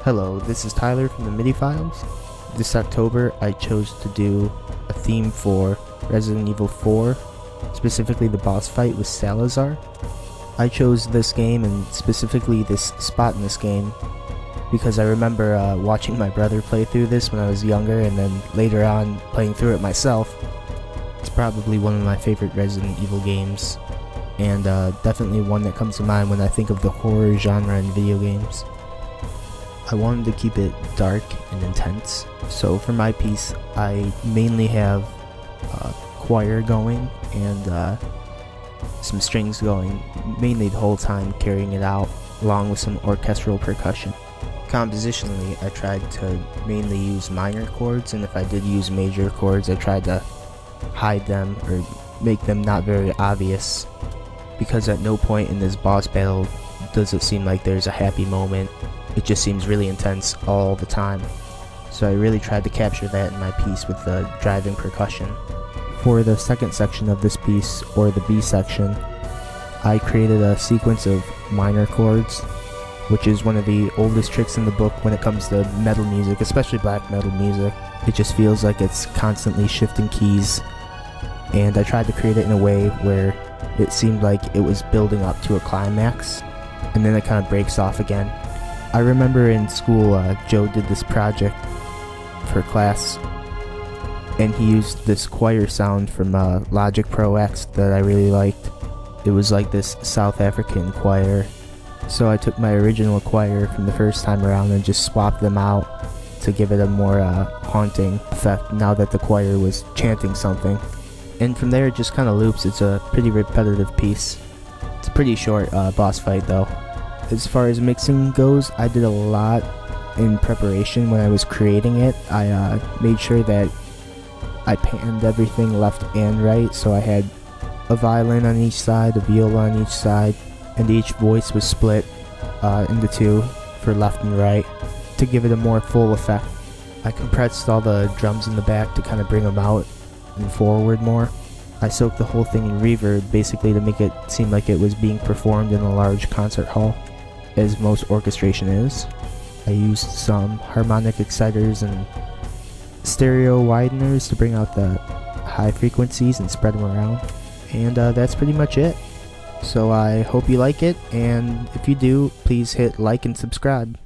Hello, this is Tyler from the MIDI Files. This October I chose to do a theme for Resident Evil 4, specifically the boss fight with Salazar. I chose this game and specifically this spot in this game because I remember watching my brother play through this when I was younger, and then later on playing through it myself. It's probably one of my favorite Resident Evil games, and definitely one that comes to mind when I think of the horror genre in video games. I wanted to keep it dark and intense, so for my piece I mainly have choir going and some strings going mainly the whole time, carrying it out, along with some orchestral percussion. Compositionally, I tried to mainly use minor chords, and if I did use major chords I tried to hide them or make them not very obvious, because at no point in this boss battle does it seem like there's a happy moment. It just seems really intense all the time. So I really tried to capture that in my piece with the driving percussion. For the second section of this piece, or the B section, I created a sequence of minor chords, which is one of the oldest tricks in the book when it comes to metal music, especially black metal music. It just feels like it's constantly shifting keys, and I tried to create it in a way where it seemed like it was building up to a climax, and then it kind of breaks off again. I remember in school, Joe did this project for class, and he used this choir sound from Logic Pro X that I really liked. It was like this South African choir, so I took my original choir from the first time around and just swapped them out to give it a more haunting effect now that the choir was chanting something. And from there it just kind of loops. It's a pretty repetitive piece. It's a pretty short boss fight though. As far as mixing goes, I did a lot in preparation when I was creating it. I made sure that I panned everything left and right, so I had a violin on each side, a viola on each side, and each voice was split into two for left and right to give it a more full effect. I compressed all the drums in the back to kind of bring them out and forward more. I soaked the whole thing in reverb, basically to make it seem like it was being performed in a large concert hall, as most orchestration is. I used some harmonic exciters and stereo wideners to bring out the high frequencies and spread them around. And that's pretty much it. So I hope you like it, and if you do, please hit like and subscribe.